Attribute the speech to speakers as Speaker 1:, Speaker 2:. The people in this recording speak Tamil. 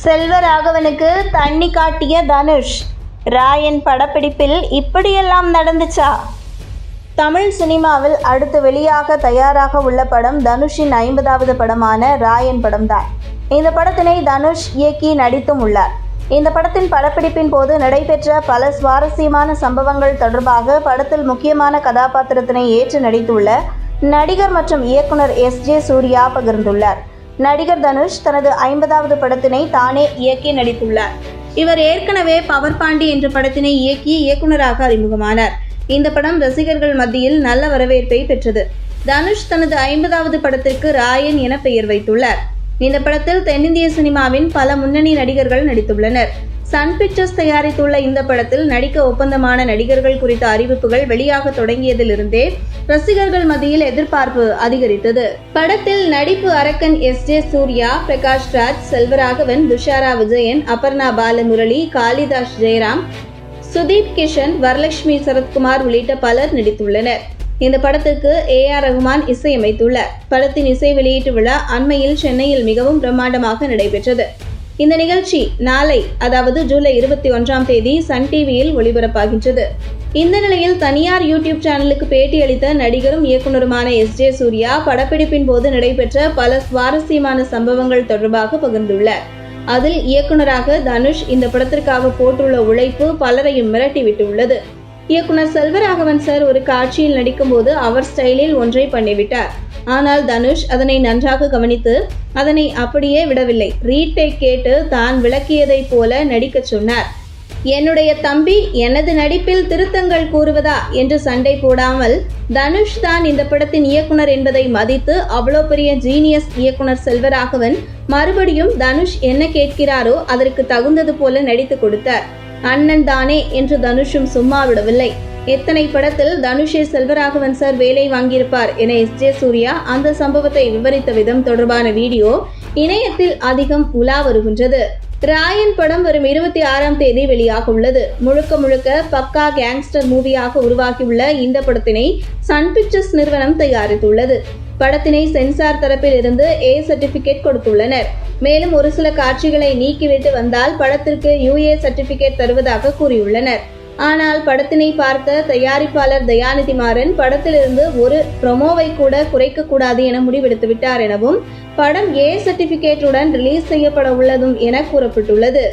Speaker 1: செல்வராகவனுக்கு தண்ணி காட்டிய தனுஷ். ராயன் படப்பிடிப்பில் இப்படியெல்லாம் நடந்துச்சா? தமிழ் சினிமாவில் அடுத்து வெளியாக தயாராக உள்ள படம் தனுஷின் 50வது படமான ராயன் படம்தான். இந்த படத்தினை தனுஷ் இயக்கி நடித்தும் உள்ளார். இந்த படத்தின் படப்பிடிப்பின் போது நடைபெற்ற பல சுவாரஸ்யமான சம்பவங்கள் தொடர்பாக படத்தில் முக்கியமான கதாபாத்திரத்தினை ஏற்று நடித்துள்ள நடிகர் மற்றும் இயக்குனர் S.J. சூர்யா பகிர்ந்துள்ளார். நடிகர் தனுஷ் தனது 50வது படத்தினை தானே இயக்கி நடித்துள்ளார். இவர் ஏற்கனவே பவர் பாண்டி என்ற படத்தினை இயக்கி இயக்குனராக அறிமுகமானார். இந்த படம் ரசிகர்கள் மத்தியில் நல்ல வரவேற்பை பெற்றது. தனுஷ் தனது 50வது படத்திற்கு ராயன் என பெயர் வைத்துள்ளார். இந்த படத்தில் தென்னிந்திய சினிமாவின் பல முன்னணி நடிகர்கள் நடித்துள்ளனர். சன் பிக்சர்ஸ் தயாரித்துள்ள இந்த படத்தில் நடிக்க ஒப்பந்தமான நடிகர்கள் குறித்த அறிவிப்புகள் வெளியாக தொடங்கியதிலிருந்தே ரசிகர்கள் மத்தியில் எதிர்பார்ப்பு அதிகரித்தது. படத்தில் நடிப்பு அரக்கன் S.J. சூர்யா, பிரகாஷ் ராஜ், செல்வராகவன், துஷாரா விஜயன், அபர்ணா பாலமுரளி, காளிதாஸ் ஜெயராம், சுதீப் கிஷன், வரலட்சுமி சரத்குமார் உள்ளிட்ட பலர் நடித்துள்ளனர். இந்த படத்திற்கு A.R. ரகுமான் இசையமைத்துள்ளார். படத்தின் இசை வெளியீட்டு விழா அண்மையில் சென்னையில் மிகவும் பிரம்மாண்டமாக நடைபெற்றது. இந்த நிகழ்ச்சி நாளை, அதாவது ஜூலை 21ஆம் தேதி சன் டிவியில் ஒளிபரப்பாகின்றது. இந்த நிலையில் தனியார் யூடியூப் சேனலுக்கு பேட்டி அளித்த நடிகரும் இயக்குனருமான S.J. சூர்யா படப்பிடிப்பின் போது நடைபெற்ற பல சுவாரஸ்யமான சம்பவங்கள் தொடர்பாக பகிர்ந்துள்ளார். அதில் இயக்குனராக தனுஷ் இந்த படத்திற்காக போட்டுள்ள உழைப்பு பலரையும் மிரட்டிவிட்டுள்ளது. இயக்குனர் செல்வராகவன் சார் ஒரு காட்சியில் நடிக்கும் போது அவர் ஸ்டைலில் ஒன்றை பண்ணிவிட்டார். ஆனால் தனுஷ் அதனை நன்றாக கவனித்து அதனை அப்படியே விடவில்லை. ரீடேக் கேட்டு தான் விளக்கியதை போல நடிக்க சொன்னார். என்னுடைய தம்பி எனது நடிப்பில் திருத்தங்கள் கூறுவதா என்று சண்டை போடாமல் தனுஷ் தான் இந்த படத்தின் இயக்குனர் என்பதை மதித்து அவ்வளோ பெரிய ஜீனியஸ் இயக்குனர் செல்வராகவன் மறுபடியும் தனுஷ் என்ன கேட்கிறாரோ அதற்கு தகுந்தது போல நடித்து கொடுத்தார். அண்ணன் தானே என்று தனுஷும் சும்மா விடவில்லை. எத்தனை படத்தில் தனுஷை செல்வராகவன் சார் வேலை வாங்கியிருப்பார் என S.J. சூர்யா அந்த சம்பவத்தை விவரித்த விதம் தொடர்பான வீடியோ இணையத்தில் அதிகம் உலா வருகின்றது. ராயன் படம் வரும் 26ஆம் தேதி வெளியாக உள்ளது. முழுக்க முழுக்க பக்கா கேங்ஸ்டர் மூவியாக உருவாகியுள்ள இந்த படத்தினை சன் பிக்சர்ஸ் நிறுவனம் தயாரித்துள்ளது. படத்தினை சென்சார் தரப்பில் இருந்து A சர்டிபிகேட் கொடுத்துள்ளனர். மேலும் ஒரு சில காட்சிகளை நீக்கிவிட்டு வந்தால் படத்திற்கு UA சர்டிபிகேட் தருவதாக கூறியுள்ளனர். ஆனால் படத்தினை பார்த்த தயாரிப்பாளர் தயாநிதி மாறன் படத்திலிருந்து ஒரு ப்ரொமோவை கூட குறைக்க கூடாது என முடிவெடுத்து விட்டார் எனவும் படம் A சர்டிபிகேட்டுடன் ரிலீஸ் செய்யப்பட உள்ளதும் என கூறப்பட்டுள்ளது.